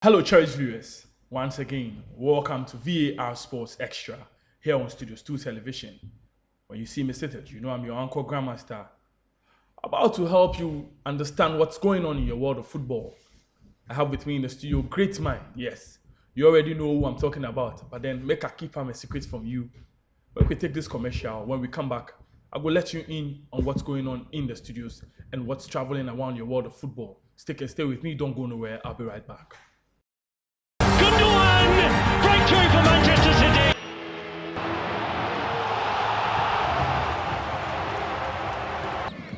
Hello, Church viewers. Once again, welcome to V.A.R Sports Extra here on Studios 2 Television. When you see me seated, you know I'm your Uncle Grandmaster, about to help you understand what's going on in your world of football. I have with me in the studio great mind. Yes, you already know who I'm talking about, but then make a keep a secret from you. When we take this commercial, when we come back, I will let you in on what's going on in the studios and what's traveling around your world of football. Stay with me, don't go nowhere. I'll be right back. Breakthrough for Manchester City.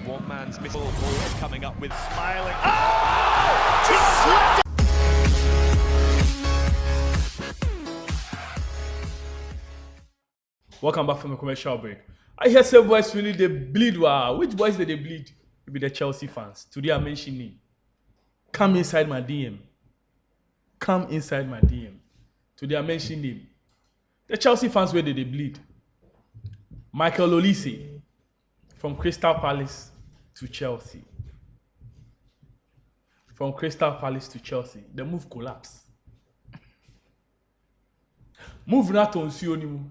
One man's missile forward coming up with smiling. Oh! Welcome back from the commercial break. I hear some boys really they bleed. Wow. Which boys did they bleed? It be the Chelsea fans. Today I'm mentioning. Come inside my DM. Come inside my DM. Today I mentioned him. The Chelsea fans, where did they bleed? Michael Olise from Crystal Palace to Chelsea. From Crystal Palace to Chelsea. The move collapsed. Move not on Sionimu.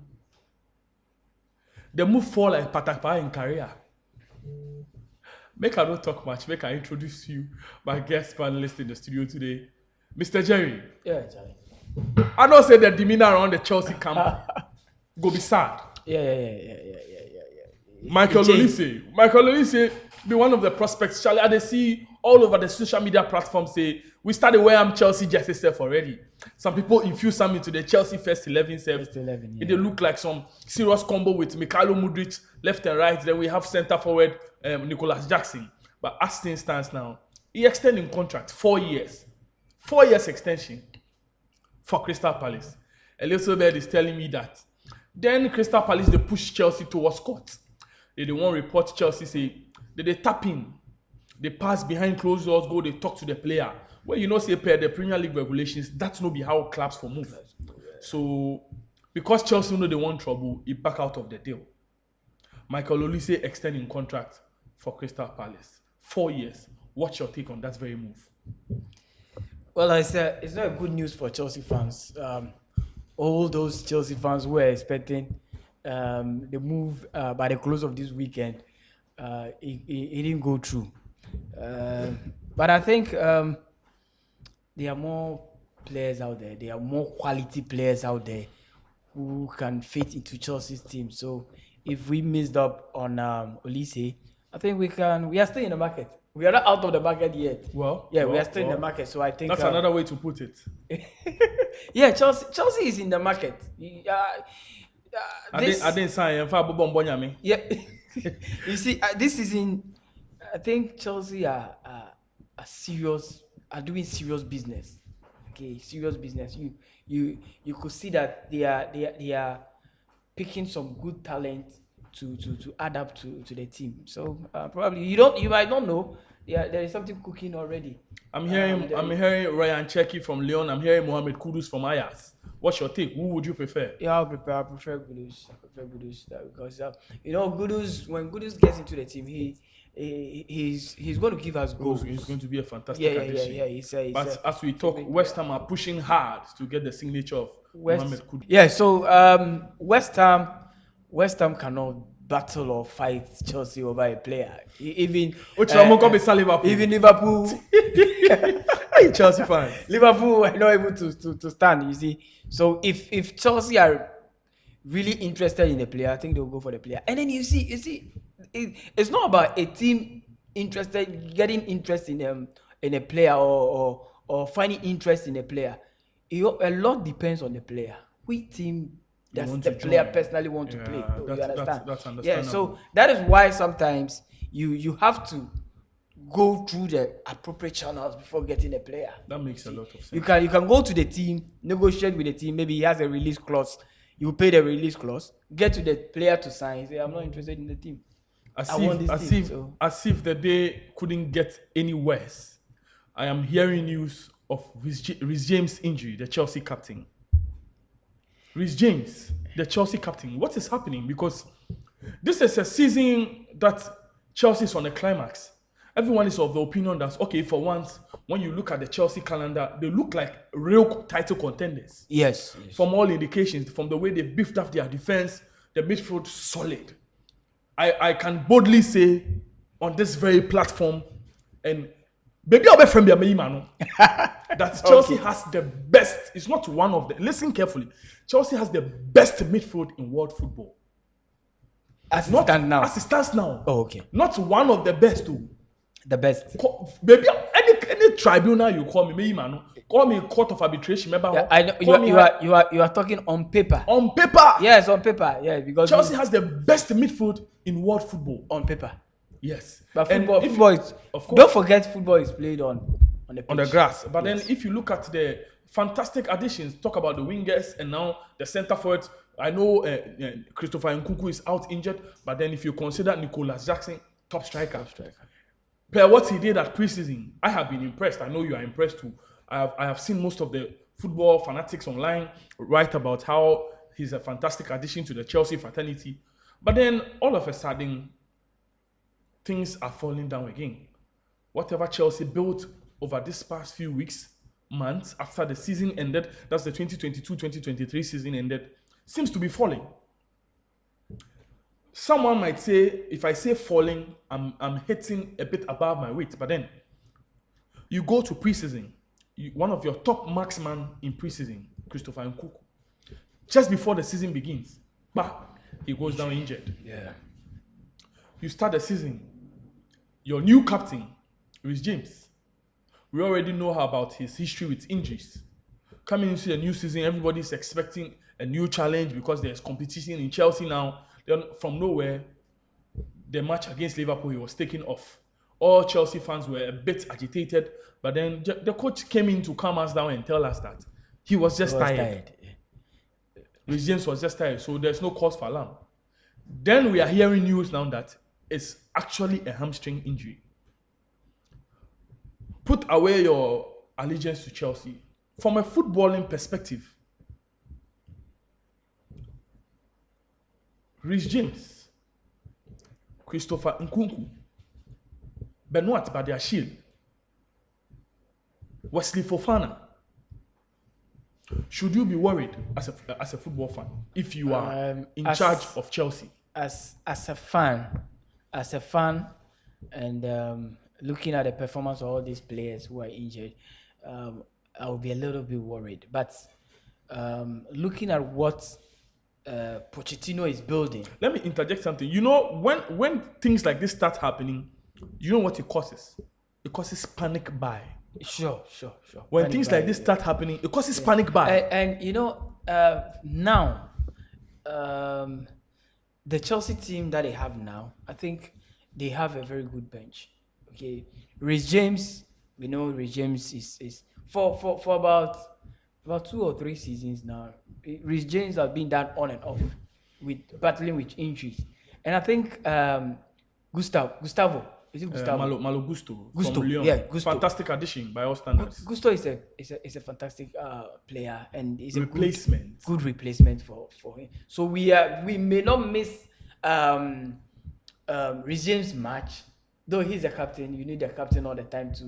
The move fall like Patakpa in career. Make I don't talk much. Make I introduce you, my guest panelist in the studio today, Mr. Jerry. Yeah, Jerry. I don't say the demeanor around the Chelsea camp go be sad. Yeah. Michael Olise be one of the prospects. Charlie, they see all over the social media platforms say we started wearing Chelsea jersey self already. Some people infuse some into the Chelsea first 11 self. First 11, yeah. It they look like some serious combo with Mikhailo Mudryk left and right. Then we have centre forward Nicholas Jackson. But as things stands now, he extending contract 4 years. 4 years extension for Crystal Palace. A little bit is telling me that. Then Crystal Palace, they push Chelsea towards court. They won't report Chelsea say, they tap in. They pass behind closed doors, go, they talk to the player. Well, you know, say per the Premier League regulations, that's not be how clubs for move. So, because Chelsea know they want trouble, he back out of the deal. Michael Olise extending contract for Crystal Palace. 4 years. What's your take on that very move? Well, it's not good news for Chelsea fans. All those Chelsea fans were expecting the move by the close of this weekend. It didn't go through. But I think there are more players out there. There are more quality players out there who can fit into Chelsea's team. So if we missed up on Olise, I think we are still in the market. We are not out of the market yet. We are still in the market. So I think that's another way to put it. Yeah, Chelsea is in the market. I didn't sign. Yeah, you see, this is in. I think Chelsea are doing serious business. Okay, serious business. You could see that they are picking some good talent to add up to the team. So probably you might not know. Yeah, there is something cooking already. I'm hearing Ryan Cherki from Lyon. I'm hearing Mohamed Kudus from Ajax. What's your take? Who would you prefer? Yeah, I prefer Kudus. Because Kudus, when Kudus gets into the team, he's going to give us goals. He's going to be a fantastic addition. Yeah. But as we talk, West Ham are pushing hard to get the signature of Mohamed Kudus. Yeah, so West Ham cannot battle or fight Chelsea over a player. Even Liverpool. Hey, Chelsea fans. Liverpool are not able to stand. You see, so if Chelsea are really interested in a player, I think they'll go for the player. And then you see, it's not about a team getting interest in a player or finding interest in a player. A lot depends on the player. Which team does the player personally want to play? You understand? That's understandable. Yeah, so that is why sometimes you have to go through the appropriate channels before getting a player. That makes a lot of sense. You can go to the team, negotiate with the team. Maybe he has a release clause. You pay the release clause. Get to the player to sign. Say, I'm not interested in the team. As if the day couldn't get any worse. I am hearing news of Reece James' injury, the Chelsea captain. Reece James, the Chelsea captain. What is happening? Because this is a season that Chelsea is on a climax. everyone is of the opinion that, okay, for once, when you look at the Chelsea calendar, they look like real title contenders. Yes. From all indications, from the way they've beefed up their defense, the midfield solid. I can boldly say on this very platform, and maybe I'll be from that Chelsea has the best. It's not one of the. Listen carefully. Chelsea has the best midfield in world football. As it stands now. As it stands now. Oh, okay. Not one of the best too. The best. Maybe any tribunal you call me, maybe man, call me court of arbitration. Remember? Yeah, I know you are talking on paper. On paper. Yes, on paper. Yeah, because Chelsea has the best midfield in world football. On paper. Yes. But football is, of course, don't forget football is played on the pitch. On the grass. But then if you look at the fantastic additions, talk about the wingers and now the centre forwards. I know Christopher Nkunku is out injured, but then if you consider Nicolas Jackson, top striker. Per what he did at preseason, I have been impressed. I know you are impressed too. I have seen most of the football fanatics online write about how he's a fantastic addition to the Chelsea fraternity. But then all of a sudden, things are falling down again. Whatever Chelsea built over this past few weeks, months after the season ended, that's the 2022-2023 season ended, seems to be falling. Someone might say, if I say falling, I'm hitting a bit above my weight. But then you go to preseason, one of your top marksmen in preseason, Christopher Nkunku, just before the season begins, he goes down injured. Yeah. You start the season, your new captain, Reece James. We already know about his history with injuries. Coming into the new season, everybody's expecting a new challenge because there's competition in Chelsea now. Then from nowhere, the match against Liverpool, he was taken off. All Chelsea fans were a bit agitated, but then the coach came in to calm us down and tell us that he was just tired. Reece James was just tired, so there's no cause for alarm. Then we are hearing news now that it's actually a hamstring injury. Put away your allegiance to Chelsea. From a footballing perspective, Reece James, Christopher Nkunku, Benoit Badiashile, Wesley Fofana. Should you be worried as a football fan if you are in charge of Chelsea? As a fan, and looking at the performance of all these players who are injured, I will be a little bit worried. But looking at what Pochettino is building. Let me interject something. You know, when things like this start happening, you know what it causes? It causes panic buy. Sure. When panic things buy, like this start happening, it causes panic buy. And you know, now, the Chelsea team that they have now, I think they have a very good bench. Okay, Reece James, we know Reece James is for about 2 or 3 seasons now. Reece James has been that on and off with battling with injuries, and I think Gustavo. Is it Gustavo? Malo Gusto from Lyon. Yeah, Gusto. Fantastic addition by all standards. Gusto is a fantastic player and is a good replacement for him. So we may not miss Reece James' match, though he's a captain. You need a captain all the time to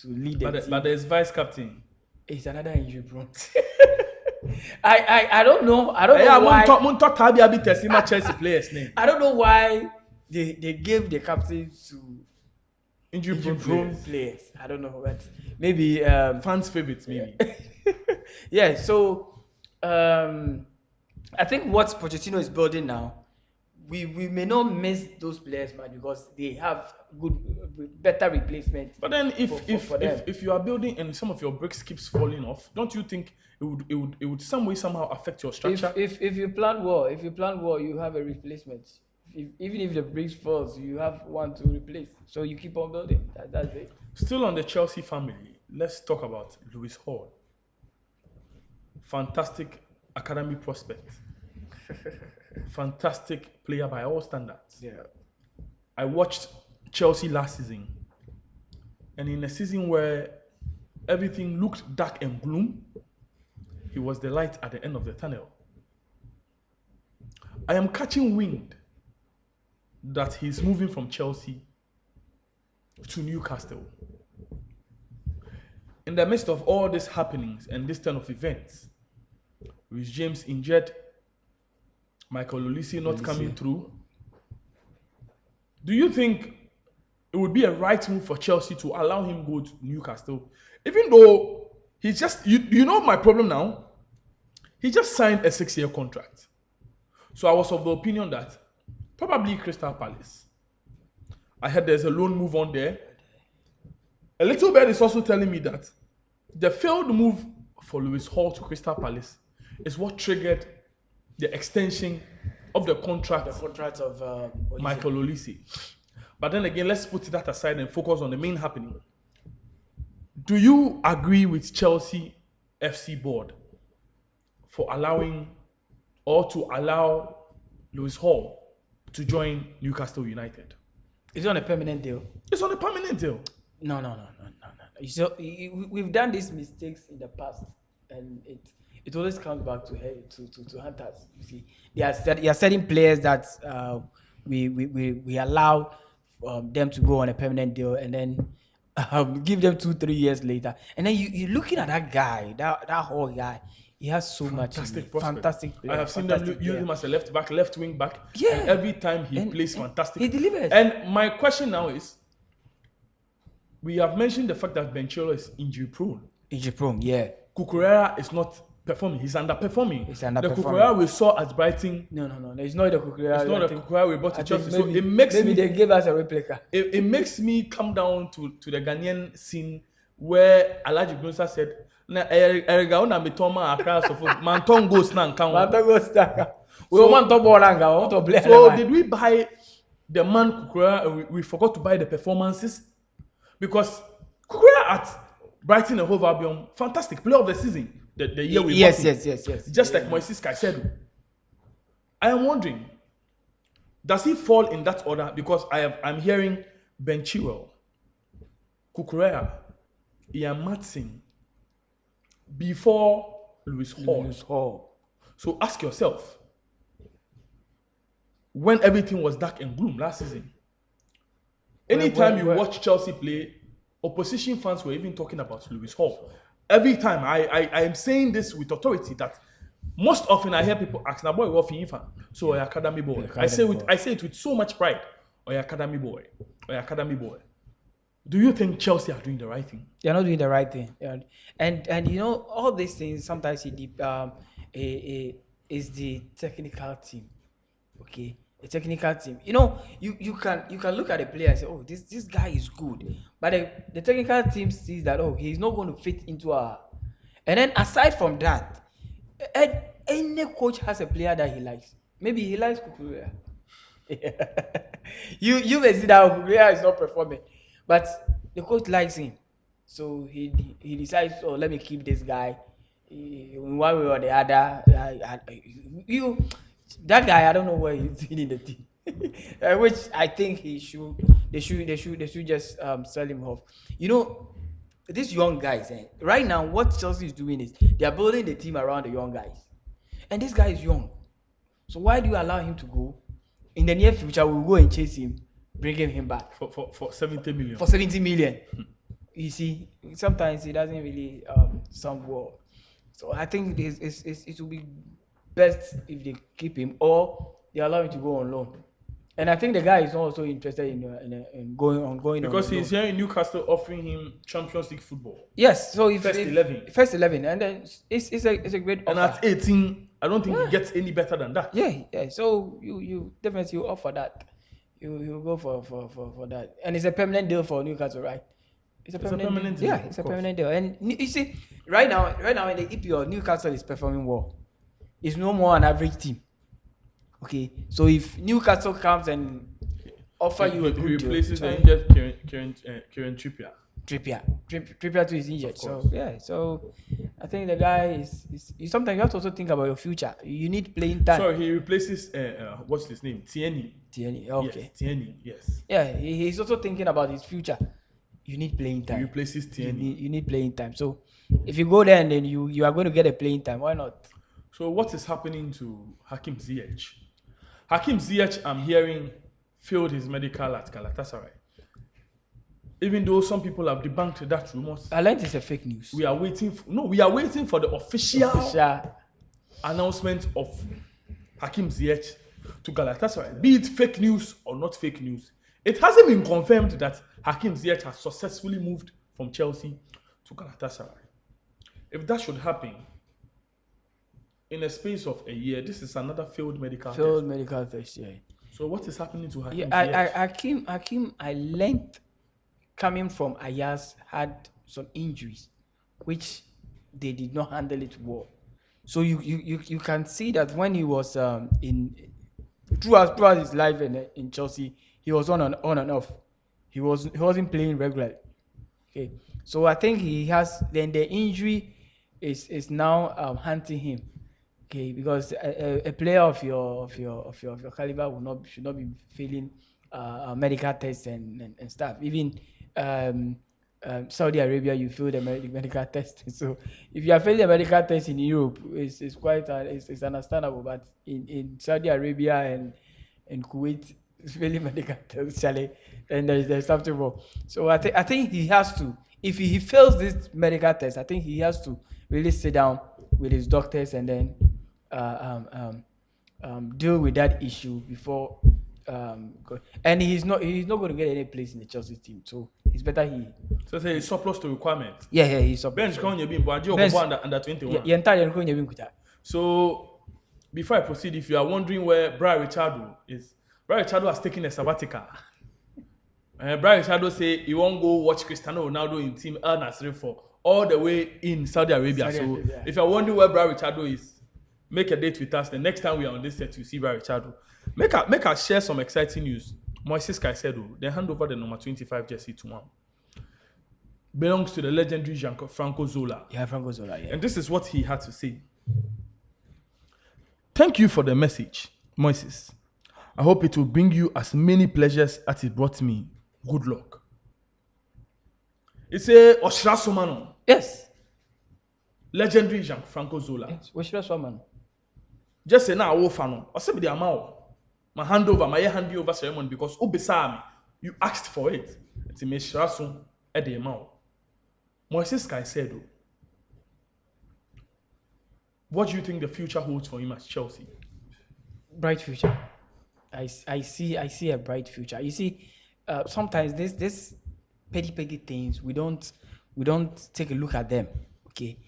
lead the team. But there's vice captain. It's another injury prone. I don't know. I don't know why. Chelsea players name. I don't know why they gave the captain to injury prone players. I don't know, but maybe fans' favorites maybe. Yeah. So I think what Pochettino is building now, we may not miss those players much because they have better replacement. But then if you are building and some of your bricks keeps falling off, don't you think it would somehow affect your structure? If you plan well, you have a replacement. Even if the bricks falls, you have one to replace. So you keep on building. That's it. Still on the Chelsea family, let's talk about Lewis Hall. Fantastic academy prospect. Fantastic player by all standards. Yeah. I watched Chelsea last season, and in a season where everything looked dark and gloom, he was the light at the end of the tunnel. I am catching wind that he's moving from Chelsea to Newcastle. In the midst of all these happenings and this turn of events, with James injured, Michael Olise not coming through, do you think it would be a right move for Chelsea to allow him go to Newcastle? Even though he just, you know my problem now? He just signed a 6-year contract. So I was of the opinion that probably Crystal Palace. I heard there's a loan move on there. A little bit is also telling me that the failed move for Lewis Hall to Crystal Palace is what triggered the extension of the contract of Olise. Michael Olise. But then again, let's put that aside and focus on the main happening. Do you agree with Chelsea FC board for allowing or to allow Lewis Hall to join Newcastle United? Is it on a permanent deal? It's on a permanent deal. No. So we've done these mistakes in the past, and it always comes back to hunters. You see, there are certain players that we allow them to go on a permanent deal, and then give them 2-3 years later, and then you're looking at that guy, that whole guy. He has so much fantastic player. I have seen them use him as a left back, left wing back. Yeah. And every time he plays fantastic. He delivers. And my question now is, we have mentioned the fact that Ben Chilwell is injury prone. Injury prone, yeah. Cucurella is not performing. He's underperforming. The underperforming. Cucurella we saw at Brighton. No. It's not the Cucurella. It's not the Cucurella we bought to Chelsea. So Maybe, it makes maybe me, they gave us a replica. it makes me come down to the Ghanaian scene where Alhaji Gunsa said, na erga una mitoma across of Manton goes na nkan. Manton goes na. We want to ball and go. Want to play. So did we buy the man Cucurella and we forgot to buy the performances? Because Cucurella at Brighton and Hove Albion, fantastic player of the season. The year we yes. Just like Moises Caicedo. I am wondering, does he fall in that order? Because I'm hearing Ben Chilwell, Cucurella, Ian Matson, before Lewis Hall. So ask yourself, when everything was dark and gloom last season, anytime you watch Chelsea play, opposition fans were even talking about Lewis Hall. Every time I am saying this with authority that most often I hear people ask, "Na boy, what FIFA?" So academy boy. I say it with so much pride. Or academy boy. Do you think Chelsea are doing the right thing? They're not doing the right thing. And you know, all these things sometimes is the technical team. Okay? The technical team. You know, you can look at a player and say, oh, this guy is good. But the technical team sees that, oh, he's not going to fit into our. And then aside from that, any coach has a player that he likes. Maybe he likes Cucurella. You may see that Cucurella is not performing. But the coach likes him. So he decides, oh, let me keep this guy in one way or the other. That guy, I don't know where he's in the team. Which I think they should just sell him off. You know, these young guys, right now, what Chelsea is doing is they are building the team around the young guys. And this guy is young. So why do you allow him to go? In the near future, we'll go and chase him, bringing him back. For 70 million. For 70 million. You see, sometimes it doesn't really sound well. So I think it will be best if they keep him or they allow him to go on loan. And I think the guy is also interested in going on because he's loan. here in Newcastle offering him Champions League football. Yes, so First 11, and then it's a great offer. And at 18, I don't think he gets any better than that. Yeah. So you definitely offer that. You go for that, and it's a permanent deal for Newcastle, right? It's a permanent deal. Yeah, it's a permanent deal. And you see, right now in the EPL, Newcastle is performing well. It's no more an average team. Okay, so if Newcastle comes and offer you a good deal, replaces the injured Kieran Trippier. Trippier too is injured. So I think the guy is sometimes you have to also think about your future. You need playing time. So he replaces what's his name? Tierney, okay. Yes, Tierney, yes. Yeah, he's also thinking about his future. You need playing time. He replaces Tierney. You need playing time. So if you go there and then you are going to get a playing time, why not? So what is happening to Hakim Ziyech? Hakim Ziyech, I'm hearing, failed his medical at Galatasaray. Even though some people have debunked that rumors, I learned it's a fake news. we are waiting for the official announcement of Hakim Ziyech to Galatasaray. Be it fake news or not fake news, it hasn't been confirmed that Hakim Ziyech has successfully moved from Chelsea to Galatasaray. If that should happen in a space of a year, this is another failed medical test. Yeah. So what is happening to Hakim Yeah, Ziyech? Hakim, I learned coming from Ajax had some injuries, which they did not handle it well. So you can see that when he was throughout his life in Chelsea, he was on and off. He wasn't playing regularly. Okay, so I think he has. Then the injury is now hunting him. Okay, because a player of your caliber should not be failing medical tests and stuff. Even Saudi Arabia, you fail the medical test. So if you are failing the medical test in Europe, it's quite it's understandable. But in Saudi Arabia and Kuwait, it's failing medical tests, Charlie, and there's something wrong. So I think he has to. If he fails this medical test, I think he has to really sit down with his doctors and then deal with that issue before. And he's not going to get any place in the Chelsea team, so it's better he. So say he's surplus to requirement. Yeah, he's surplus. Bench can you be under 21. Yeah. So before I proceed, if you are wondering where Brian Richardo is, Brian Richardo has taken a sabbatical. Brian Richardo say he won't go watch Cristiano Ronaldo in team Al Nassr for all the way in Saudi Arabia. If you are wondering where Brian Richardo is, make a date with us. The next time we are on this set, you see Brian Richardo. Make us share some exciting news. Moises Caicedo, they hand over the number 25 jersey to him. Belongs to the legendary Franco Zola. Yeah, Franco Zola, yeah. And this is what he had to say. Thank you for the message, Moises. I hope it will bring you as many pleasures as it brought me. Good luck. It's a Oshra Somano. Yes. Legendary Franco Zola. Yes. Oshra Somano. Just say now, Wofano. I said, my handover, my handover ceremony because Obesami, you asked for it. It's a Meshrasun at the amount. Moises Caicedo. What do you think the future holds for him at Chelsea? Bright future. I see a bright future. You see, sometimes this petty things we don't take a look at them. Okay,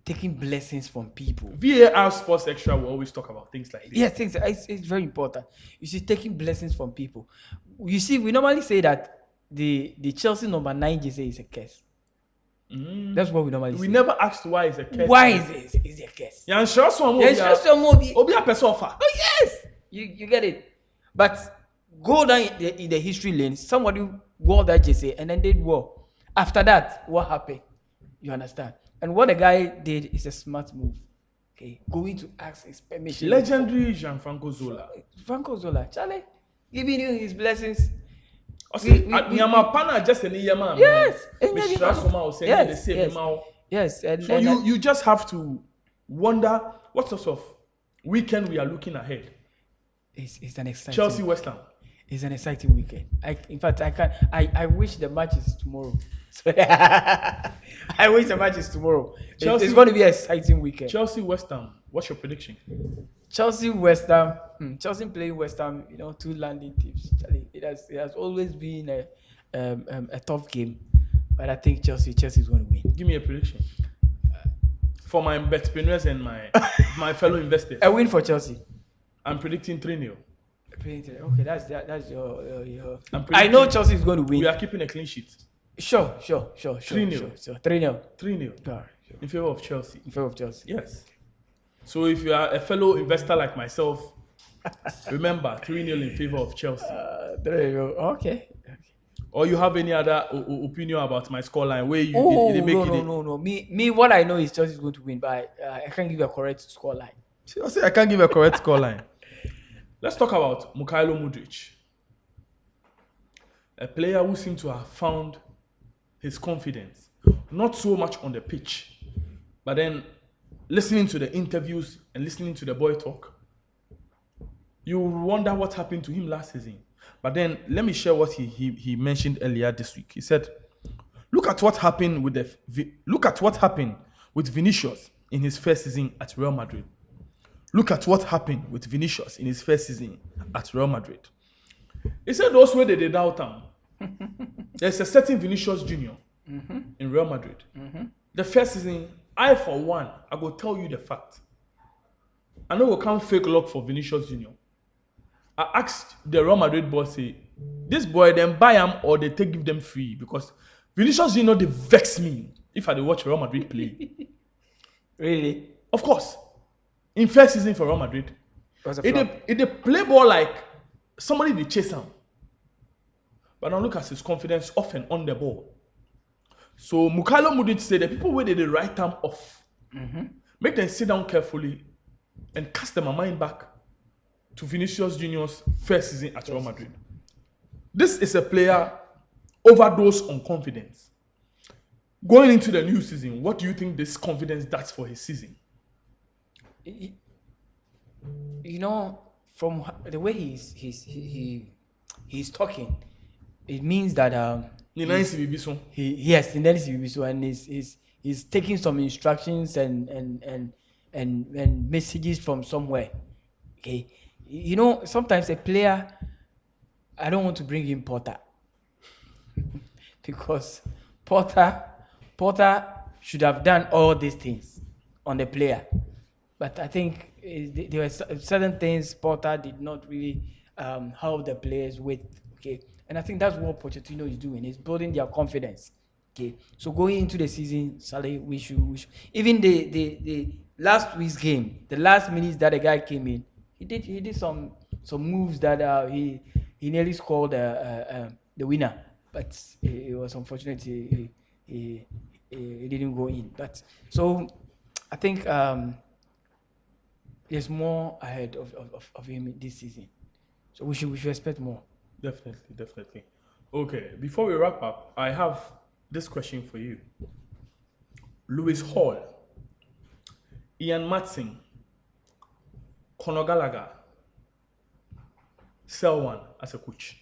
taking blessings from people. V.A.R. Sports Extra will always talk about things like this. Yes, it's very important. You see, taking blessings from people. You see, we normally say that the Chelsea number 9 jersey is a curse. That's what we normally say. We never asked why it's a curse. Why is it a curse? Yeah, sure, Obi a person offer. Oh yes, you get it. But go down in the history lane. Somebody wore that jersey and then did well. After that, what happened? You understand? And what the guy did is a smart move. Okay, going to ask his permission. Legendary Franco Zola. Franco Zola, Charlie, giving you his blessings. Just any yaman. Yes. Yes. So you just have to wonder what sort of weekend we are looking ahead. It's an exciting Chelsea West Ham. It's an exciting weekend. In fact, I wish the match is tomorrow. I wish the match is tomorrow. It's going to be an exciting weekend. Chelsea West Ham. What's your prediction? Chelsea West Ham. Chelsea playing West Ham. Two landing teams. It has always been a tough game, but I think Chelsea is going to win. Give me a prediction for my betpreneurs and my fellow investors. A win for Chelsea. I'm predicting 3-0. Okay, that's your. I know Chelsea is going to win. We are keeping a clean sheet. Sure. 3-0. 3-0. Sure. In favor of Chelsea. In favor of Chelsea. Yes. So if you are a fellow investor like myself, remember 3-0 in favor of Chelsea. 3-0. Okay. Or you have any other opinion about my scoreline where you No. Me, what I know is Chelsea is going to win, but I can't give a correct scoreline. See, I can't give a correct scoreline. Let's talk about Mykhailo Mudryk, a player who seemed to have found his confidence, not so much on the pitch, but then listening to the interviews and listening to the boy talk. You wonder what happened to him last season. But then let me share what he mentioned earlier this week. He said, look at what happened with Vinicius in his first season at Real Madrid. Look at what happened with Vinicius in his first season at Real Madrid. He said those where they doubt him. There's a certain Vinicius Junior in Real Madrid. The first season, I for one, I go tell you the fact. I know we can't fake luck for Vinicius Junior. I asked the Real Madrid boss, say, this boy, then buy him or they give them free because Vinicius Junior, they vex me if I watch Real Madrid play. Really? Of course. In first season for Real Madrid, it they play ball like somebody they chase him. But now look at his confidence off and on the ball. So Mukalo Mudit said the people where they write them off, make them sit down carefully and cast their mind back to Vinicius Junior's first season at Real Madrid. This is a player overdose on confidence. Going into the new season, what do you think this confidence does for his season? You know, from the way he's talking, it means that yes, in the and he's taking some instructions and messages from somewhere. Okay, you know, sometimes a player, I don't want to bring in Porter because Porter should have done all these things on the player, but I think there were certain things Porter did not really help the players with. Okay, and I think that's what Pochettino is doing. He's building their confidence. Okay, so going into the season, Saleh, we should even the last week's game, the last minutes that the guy came in, he did some moves that he nearly scored the winner, but it was unfortunate he didn't go in. But so I think there's more ahead of him this season, so we should expect more. Definitely. Okay, before we wrap up, I have this question for you. Lewis Hall, Ian Matson, Conor Gallagher, sell one as a coach.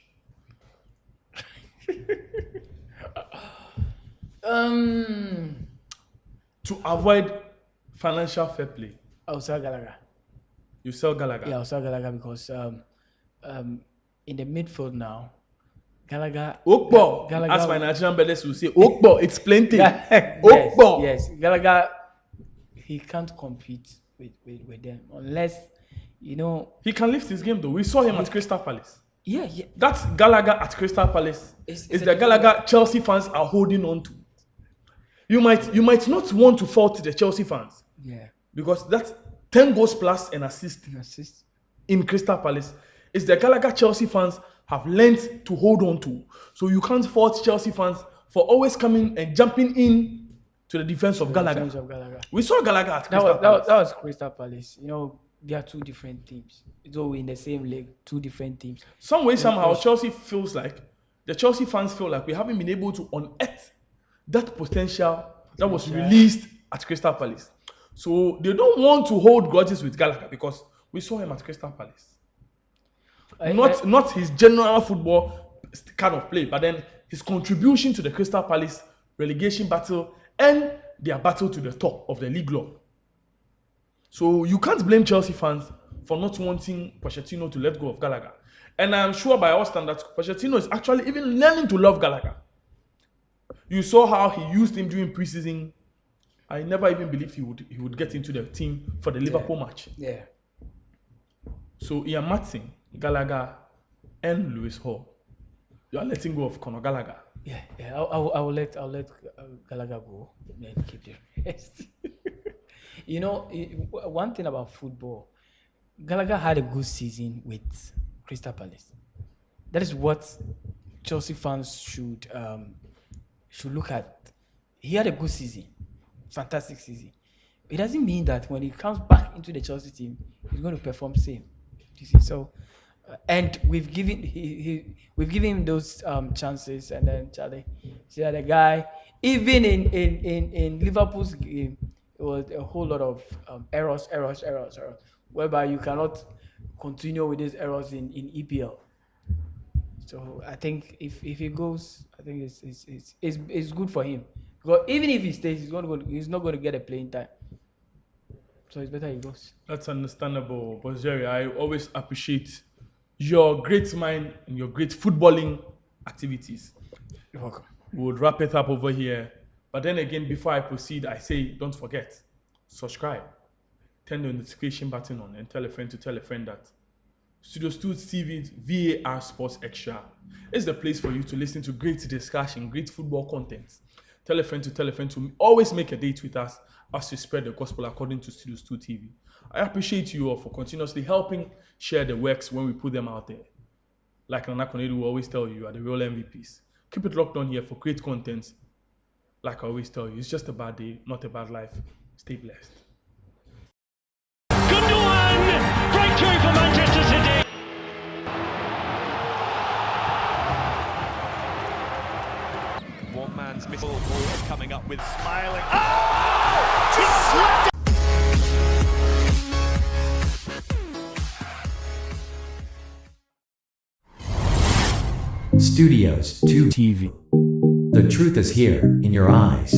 To avoid financial fair play. I'll sell Gallagher. You sell Gallagher? Yeah, I'll sell Gallagher because in the midfield now, Gallagher. Okbo. As my Nigerian brothers will say, Okbo, it's plenty. Okbo. Yes, Gallagher, he can't compete with them unless, you know. He can lift his game though. We saw him at Crystal Palace. Yeah. That's Gallagher at Crystal Palace. It's the Gallagher Chelsea fans are holding on to. You might not want to fault the Chelsea fans. Yeah. Because that's 10 goals plus an assist in Crystal Palace. It's the Gallagher Chelsea fans have learned to hold on to. So you can't fault Chelsea fans for always coming and jumping in to the defense of Gallagher. We saw Gallagher at Crystal Palace. That was Crystal Palace. You know, they are two different teams. It's all in the same league, two different teams. Some way, somehow, Chelsea feels like, the Chelsea fans feel like we haven't been able to unearth that potential that was released at Crystal Palace. So they don't want to hold grudges with Gallagher because we saw him at Crystal Palace. Not his general football kind of play, but then his contribution to the Crystal Palace relegation battle and their battle to the top of the league log. So you can't blame Chelsea fans for not wanting Pochettino to let go of Gallagher. And I'm sure by our standards, Pochettino is actually even learning to love Gallagher. You saw how he used him during preseason. I never even believed he would get into the team for the Liverpool match. Yeah. So Ian Matson, Gallagher, and Lewis Hall. You are letting go of Conor Gallagher. Yeah. I'll let Gallagher go and keep the rest. You know, one thing about football, Gallagher had a good season with Crystal Palace. That is what Chelsea fans should look at. He had a good season, fantastic season. It doesn't mean that when he comes back into the Chelsea team, he's going to perform same. You see, so and we've given him those chances, and then Charlie, see that the guy, even in Liverpool's game, it was a whole lot of errors, whereby you cannot continue with these errors in EPL. So I think if he goes, I think it's good for him. Because even if he stays, he's not going to get a playing time. So it's better he goes. That's understandable, but Jerry, I always appreciate your great mind and your great footballing activities. You're welcome. We would wrap it up over here. But then again, before I proceed, I say don't forget, subscribe, turn the notification button on, and tell a friend to tell a friend that Studio Stoots TV's V.A.R. Sports Extra is the place for you to listen to great discussion, great football content. Tell a friend to always make a date with us as we spread the gospel according to Studio Stoots TV. I appreciate you all for continuously helping share the works when we put them out there. Like Nana Konedu will always tell you, you are the real MVPs. Keep it locked on here for great content. Like I always tell you, it's just a bad day, not a bad life. Stay blessed. Gundogan! Breakthrough for Manchester City! One man's missile ball coming up with smiling. Oh! Just slipped! Studios 2 TV. The truth is here in your eyes.